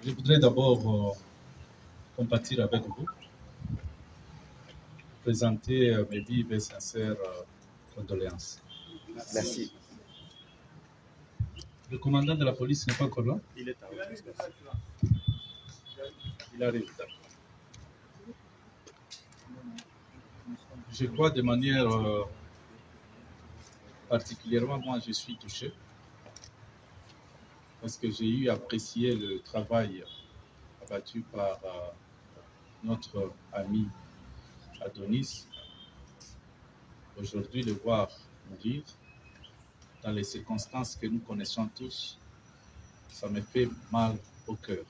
Je voudrais d'abord compatir avec vous, présenter mes vives et sincères condoléances. Merci. Le commandant de la police n'est pas encore là? Il est en reprise. Il arrive. Je crois de manière particulièrement, moi je suis touché parce que j'ai eu à apprécier le travail abattu par notre ami Adonis. Aujourd'hui, le voir mourir dans les circonstances que nous connaissons tous, ça me fait mal au cœur.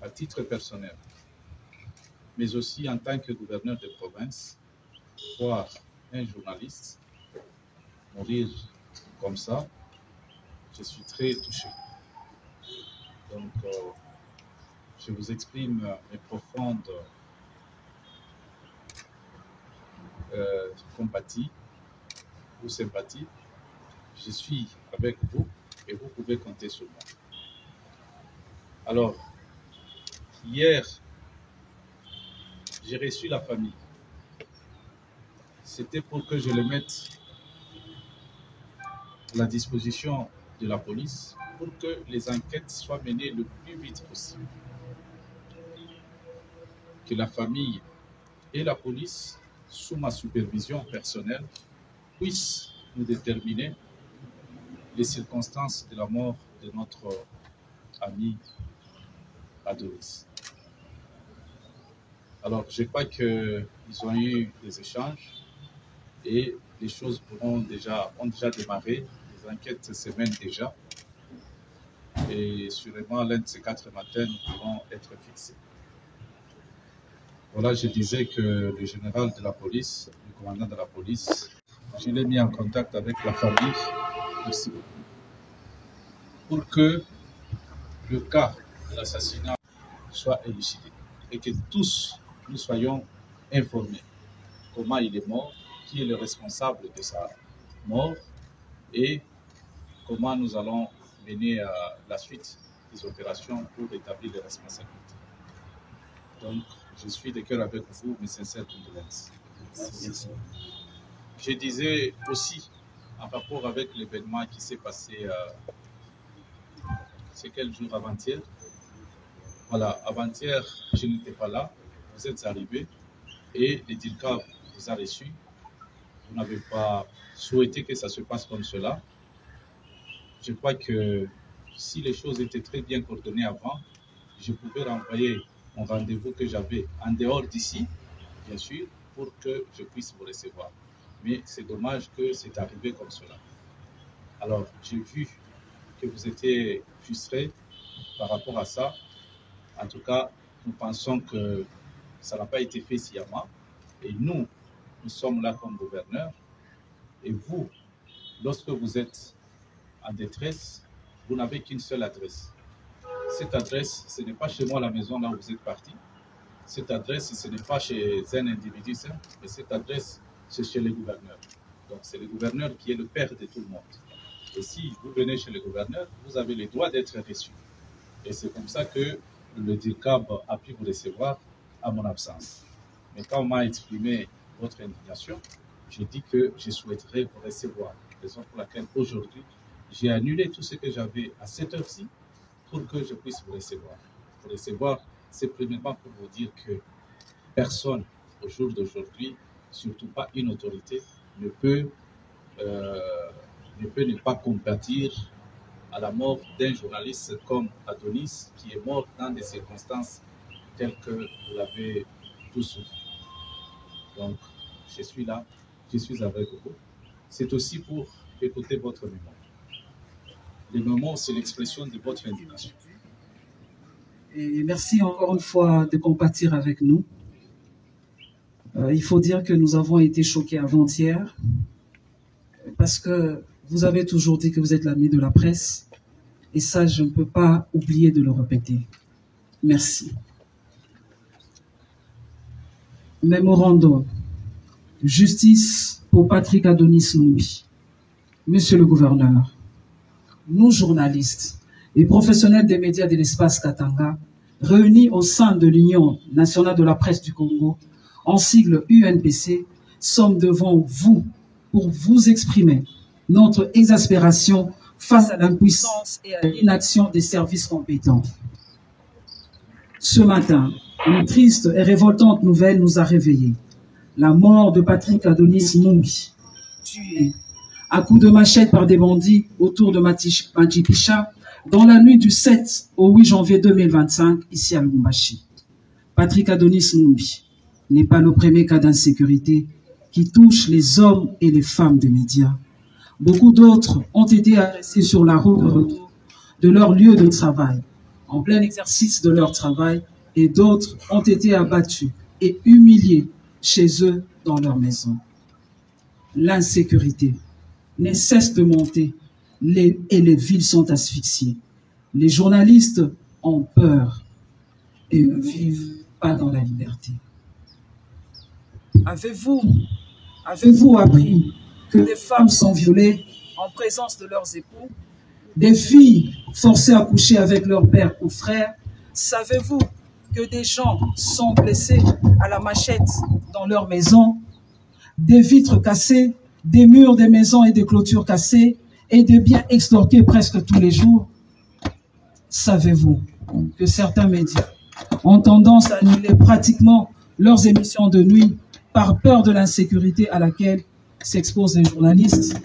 À titre personnel, mais aussi en tant que gouverneur de province, voir un journaliste mourir comme ça, je suis très touché. Donc, je vous exprime mes profondes compaties ou sympathies. Je suis avec vous et vous pouvez compter sur moi. Alors, hier, j'ai reçu la famille. C'était pour que je le mette à la disposition de la police pour que les enquêtes soient menées le plus vite possible. Que la famille et la police, sous ma supervision personnelle, puissent nous déterminer les circonstances de la mort de notre ami Adonis. Alors, je crois qu'ils ont eu des échanges et les choses ont déjà démarré. Les enquêtes se mènent déjà. Et sûrement, l'un de ces 4 matins, nous pourrons être fixés. Voilà, je disais que le général de la police, le commandant de la police, je l'ai mis en contact avec la famille aussi pour que le cas de l'assassinat soit élucidé et que tous nous soyons informés comment il est mort, qui est le responsable de sa mort et comment nous allons mener à la suite des opérations pour établir les responsabilités. Donc, je suis de cœur avec vous, mes sincères condoléances. Merci. Je disais aussi, en rapport avec l'événement qui s'est passé, c'est quel jour avant-hier? Voilà, avant-hier, je n'étais pas là, vous êtes arrivés et le DIRCAV vous a reçu. Vous n'avez pas souhaité que ça se passe comme cela. Je crois que si les choses étaient très bien coordonnées avant, je pouvais renvoyer mon rendez-vous que j'avais en dehors d'ici, bien sûr, pour que je puisse vous recevoir. Mais c'est dommage que c'est arrivé comme cela. Alors, j'ai vu que vous étiez frustrés par rapport à ça. En tout cas, nous pensons que ça n'a pas été fait sciemment. Et nous sommes là comme gouverneurs. Et vous, lorsque vous êtes en détresse, vous n'avez qu'une seule adresse. Cette adresse, ce n'est pas chez moi à la maison, là où vous êtes parti. Cette adresse, ce n'est pas chez un individu, mais cette adresse, c'est chez le gouverneur. Donc, c'est le gouverneur qui est le père de tout le monde. Et si vous venez chez le gouverneur, vous avez le droit d'être reçu. Et c'est comme ça que le DIRCAV a pu vous recevoir à mon absence. Mais quand on m'a exprimé votre indignation, j'ai dit que je souhaiterais vous recevoir. Raison pour laquelle aujourd'hui, j'ai annulé tout ce que j'avais à cette heure-ci pour que je puisse vous recevoir. Vous recevoir, c'est premièrement pour vous dire que personne au jour d'aujourd'hui, surtout pas une autorité, ne peut ne pas compatir à la mort d'un journaliste comme Adonis, qui est mort dans des circonstances telles que vous l'avez tous vu. Donc, je suis là, je suis avec vous. C'est aussi pour écouter votre mémoire. Le mémoire, c'est l'expression de votre indignation. Et merci encore une fois de compatir avec nous. Il faut dire que nous avons été choqués avant-hier parce que vous avez toujours dit que vous êtes l'ami de la presse et ça, je ne peux pas oublier de le répéter. Merci. Mémorandum. Justice pour Patrick Adonis Lumbi. Monsieur le gouverneur, nous journalistes, et professionnels des médias de l'espace Katanga, réunis au sein de l'Union nationale de la presse du Congo, en sigle UNPC, sommes devant vous pour vous exprimer notre exaspération face à l'impuissance et à l'inaction des services compétents. Ce matin, une triste et révoltante nouvelle nous a réveillés. La mort de Patrick Adonis Mumbi, tué à coups de machette par des bandits autour de Majipisha dans la nuit du 7 au 8 janvier 2025 ici à Lubumbashi. Patrick Adonis Mumbi n'est pas le premier cas d'insécurité qui touche les hommes et les femmes des médias. Beaucoup d'autres ont été agressés sur la route de retour de leur lieu de travail, en plein exercice de leur travail, et d'autres ont été abattus et humiliés chez eux dans leur maison. L'insécurité ne cesse de monter et les villes sont asphyxiées. Les journalistes ont peur et ne vivent pas dans la liberté. Avez-vous appris que des femmes sont violées en présence de leurs époux, des filles forcées à coucher avec leur père ou frère? Savez-vous que des gens sont blessés à la machette dans leur maison, des vitres cassées, des murs des maisons et des clôtures cassées et des biens extorqués presque tous les jours? Savez-vous que certains médias ont tendance à annuler pratiquement leurs émissions de nuit par peur de l'insécurité à laquelle s'exposent les journalistes?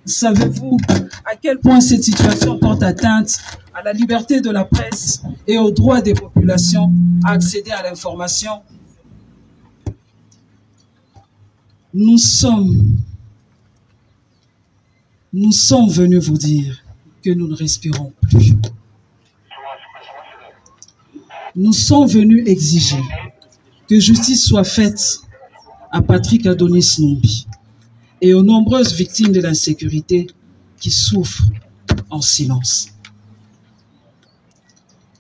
Savez-vous à quel point cette situation porte atteinte à la liberté de la presse et au droit des populations à accéder à l'information? Nous sommes venus vous dire que nous ne respirons plus. Nous sommes venus exiger que justice soit faite à Patrick Adonis Mumbi et aux nombreuses victimes de l'insécurité qui souffrent en silence.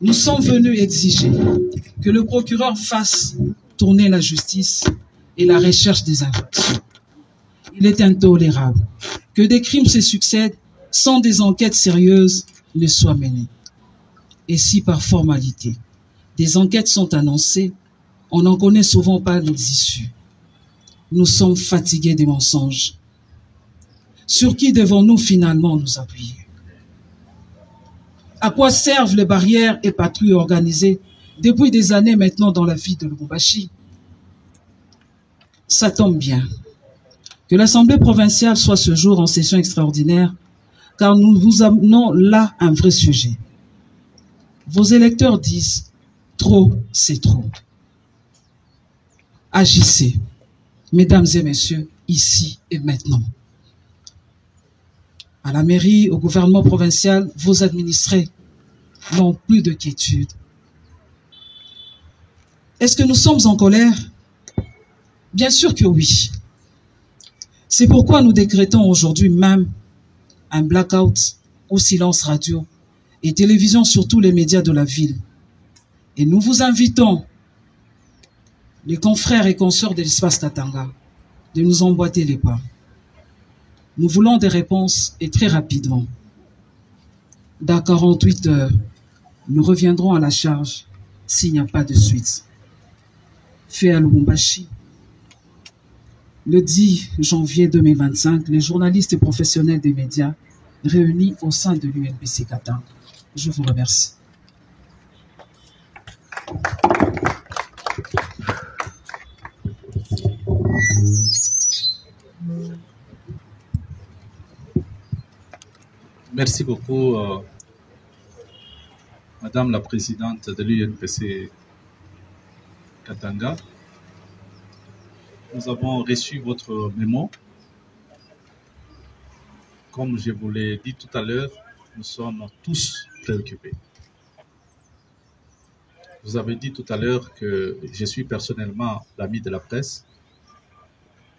Nous sommes venus exiger que le procureur fasse tourner la justice et la recherche des infractions. Il est intolérable que des crimes se succèdent sans des enquêtes sérieuses ne soient menées. Et si par formalité, des enquêtes sont annoncées, on n'en connaît souvent pas les issues. Nous sommes fatigués des mensonges. Sur qui devons-nous finalement nous appuyer? À quoi servent les barrières et patrouilles organisées depuis des années maintenant dans la ville de Lubumbashi? Ça tombe bien que l'Assemblée provinciale soit ce jour en session extraordinaire, car nous vous amenons là un vrai sujet. Vos électeurs disent « trop, c'est trop ». Agissez, mesdames et messieurs, ici et maintenant. À la mairie, au gouvernement provincial, vos administrés n'ont plus de quiétude. Est-ce que nous sommes en colère? Bien sûr que oui. C'est pourquoi nous décrétons aujourd'hui même un blackout ou silence radio et télévision sur tous les médias de la ville. Et nous vous invitons, les confrères et consoeurs de l'espace Katanga, de nous emboîter les pas. Nous voulons des réponses et très rapidement. Dans 48 heures, nous reviendrons à la charge s'il n'y a pas de suite. Fait à Lubumbashi, le 10 janvier 2025, les journalistes et professionnels des médias réunis au sein de l'UNPC Katanga. Je vous remercie. Merci beaucoup, Madame la Présidente de l'UNPC Katanga. Nous avons reçu votre mémo. Comme je vous l'ai dit tout à l'heure, nous sommes tous préoccupés. Vous avez dit tout à l'heure que je suis personnellement l'ami de la presse.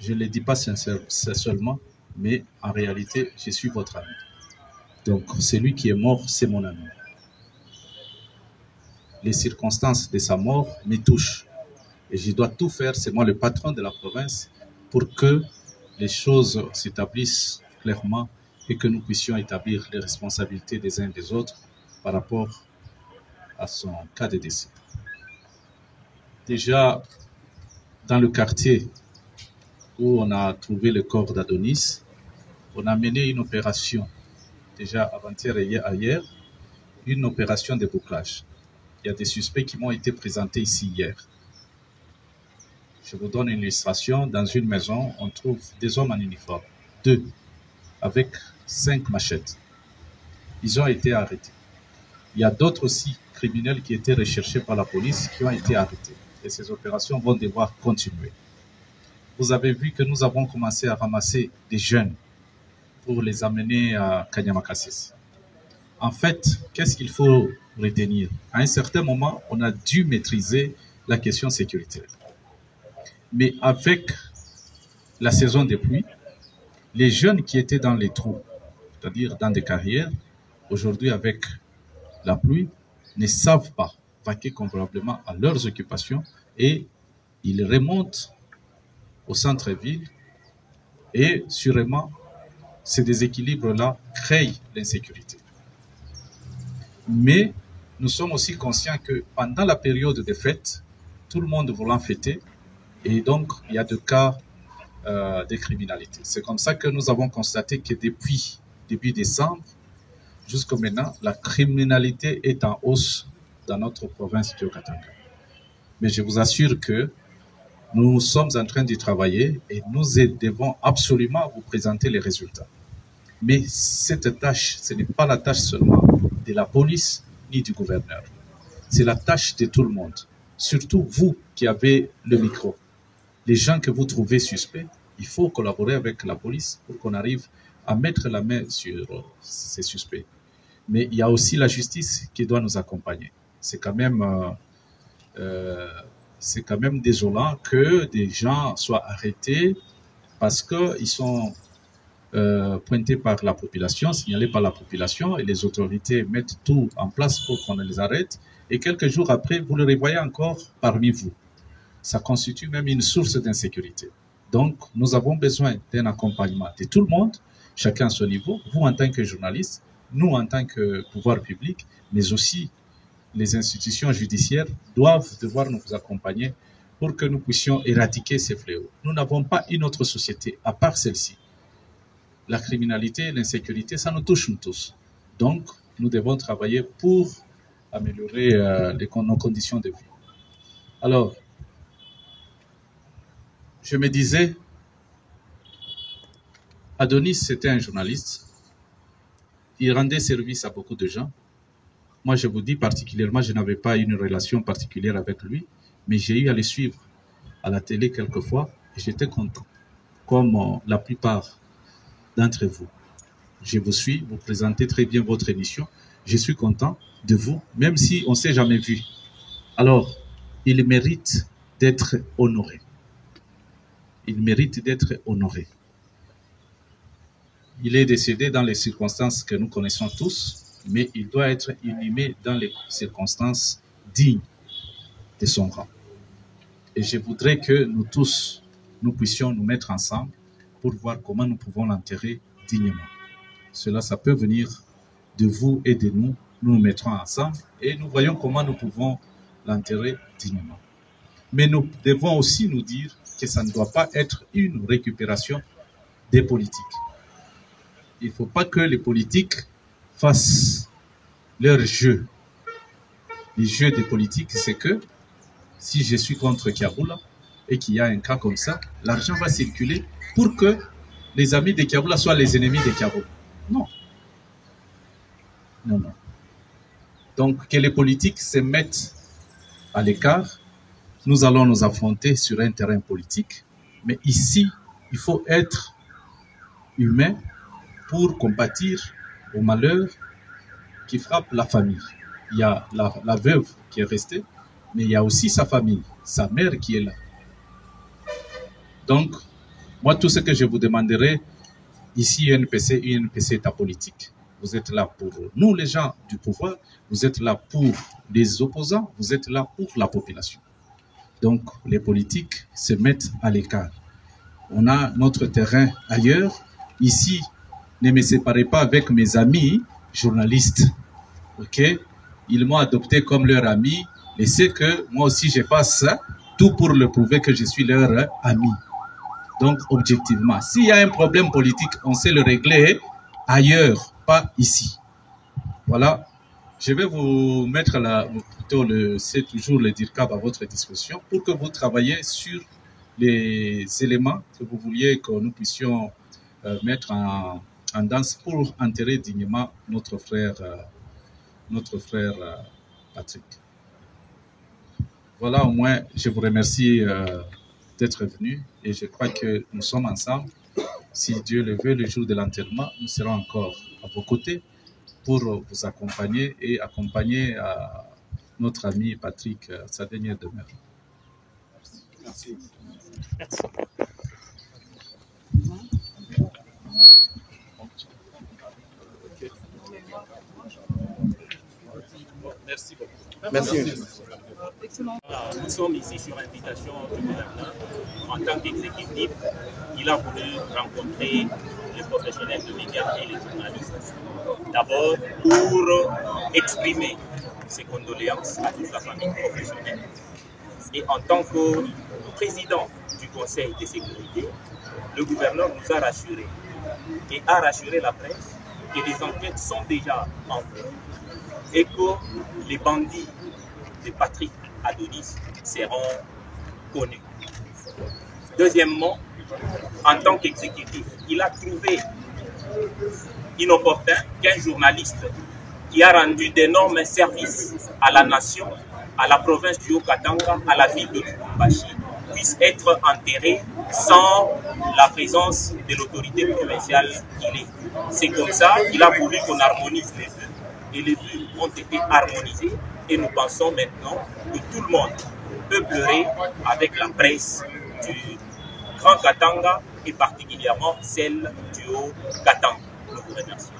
Je ne le dis pas seulement, mais en réalité, je suis votre ami. Donc, celui qui est mort, c'est mon ami. Les circonstances de sa mort me touchent. Et je dois tout faire, c'est moi le patron de la province, pour que les choses s'établissent clairement et que nous puissions établir les responsabilités des uns et des autres par rapport à son cas de décès. Déjà, dans le quartier où on a trouvé le corps d'Adonis, on a mené une opération, déjà avant-hier et hier, une opération de bouclage. Il y a des suspects qui m'ont été présentés ici hier. Je vous donne une illustration. Dans une maison, on trouve des hommes en uniforme, 2, avec 5 machettes. Ils ont été arrêtés. Il y a d'autres aussi criminels qui étaient recherchés par la police qui ont été arrêtés. Et ces opérations vont devoir continuer. Vous avez vu que nous avons commencé à ramasser des jeunes pour les amener à Kanyamakassis. En fait, qu'est-ce qu'il faut retenir? À un certain moment, on a dû maîtriser la question sécuritaire. Mais avec la saison des pluies, les jeunes qui étaient dans les trous, c'est-à-dire dans des carrières, aujourd'hui avec la pluie, ne savent pas vaquer convenablement à leurs occupations et ils remontent au centre-ville et sûrement ces déséquilibres-là créent l'insécurité. Mais nous sommes aussi conscients que pendant la période des fêtes, tout le monde voulant fêter, et donc il y a des cas de criminalité. C'est comme ça que nous avons constaté que depuis début décembre jusqu'à maintenant, la criminalité est en hausse dans notre province du Katanga. Mais je vous assure que nous sommes en train d'y travailler et nous devons absolument vous présenter les résultats. Mais cette tâche, ce n'est pas la tâche seulement de la police ni du gouverneur. C'est la tâche de tout le monde. Surtout vous qui avez le micro. Les gens que vous trouvez suspects, il faut collaborer avec la police pour qu'on arrive à mettre la main sur ces suspects. Mais il y a aussi la justice qui doit nous accompagner. C'est quand même désolant que des gens soient arrêtés parce qu'ils sont pointés par la population, signalés par la population, et les autorités mettent tout en place pour qu'on les arrête. Et quelques jours après, vous le revoyez encore parmi vous. Ça constitue même une source d'insécurité. Donc, nous avons besoin d'un accompagnement de tout le monde, chacun à son niveau, vous en tant que journaliste, nous en tant que pouvoir public, mais aussi les institutions judiciaires doivent devoir nous accompagner pour que nous puissions éradiquer ces fléaux. Nous n'avons pas une autre société à part celle-ci. La criminalité, l'insécurité, ça nous touche nous tous. Donc, nous devons travailler pour améliorer nos conditions de vie. Alors, je me disais, Adonis, c'était un journaliste. Il rendait service à beaucoup de gens. Moi, je vous dis particulièrement, je n'avais pas une relation particulière avec lui, mais j'ai eu à le suivre à la télé quelquefois et j'étais content, comme la plupart d'entre vous. Je vous suis, vous présentez très bien votre émission. Je suis content de vous, même si on ne s'est jamais vu. Alors, il mérite d'être honoré. Il mérite d'être honoré. Il est décédé dans les circonstances que nous connaissons tous, mais il doit être inhumé dans les circonstances dignes de son rang. Et je voudrais que nous tous, nous puissions nous mettre ensemble pour voir comment nous pouvons l'enterrer dignement. Cela, ça peut venir de vous et de nous. Nous nous mettrons ensemble et nous voyons comment nous pouvons l'enterrer dignement. Mais nous devons aussi nous dire que ça ne doit pas être une récupération des politiques. Il ne faut pas que les politiques fassent leur jeu. Le jeu des politiques, c'est que si je suis contre Kiaboula et qu'il y a un cas comme ça, l'argent va circuler pour que les amis de Kiaboula soient les ennemis de Kiaboula. Non. Non, non. Donc, que les politiques se mettent à l'écart. Nous allons nous affronter sur un terrain politique. Mais ici, il faut être humain pour compatir au malheur qui frappe la famille. Il y a la veuve qui est restée, mais il y a aussi sa famille, sa mère qui est là. Donc, moi, tout ce que je vous demanderai, ici, UNPC est ta politique. Vous êtes là pour nous, les gens du pouvoir, vous êtes là pour les opposants, vous êtes là pour la population. Donc, les politiques se mettent à l'écart. On a notre terrain ailleurs. Ici, ne me séparez pas avec mes amis journalistes. ok? Ils m'ont adopté comme leur ami, et c'est que moi aussi je fasse tout pour le prouver que je suis leur ami. Donc, objectivement, s'il y a un problème politique, on sait le régler ailleurs, pas ici. Voilà. Je vais vous mettre c'est toujours le DIRCAB à votre disposition pour que vous travailliez sur les éléments que vous vouliez que nous puissions mettre en danse pour enterrer dignement notre frère Patrick. Voilà, au moins, je vous remercie d'être venu et je crois que nous sommes ensemble. Si Dieu le veut, le jour de l'enterrement, nous serons encore à vos côtés pour vous accompagner et accompagner notre ami Patrick à sa dernière demeure. Merci. Merci. Merci beaucoup. Merci. Nous sommes ici sur invitation du gouverneur. En tant qu'exécutif, il a voulu rencontrer les professionnels de médias et les journalistes. D'abord pour exprimer ses condoléances à toute la famille professionnelle. Et en tant que président du Conseil de sécurité, le gouverneur nous a rassurés et a rassuré la presse que les enquêtes sont déjà en cours et que les bandits de Patrick Adonis seront connus. Deuxièmement, en tant qu'exécutif, il a trouvé inopportun qu'un journaliste qui a rendu d'énormes services à la nation, à la province du Haut-Katanga, à la ville de Lubumbashi, puisse être enterré sans la présence de l'autorité provinciale qu'il est. C'est comme ça qu'il a voulu qu'on harmonise les vœux. Et les vœux ont été harmonisés et nous pensons maintenant que tout le monde peut pleurer avec la presse du Grand Katanga et particulièrement celle du Haut-Katanga. Nous vous remercions.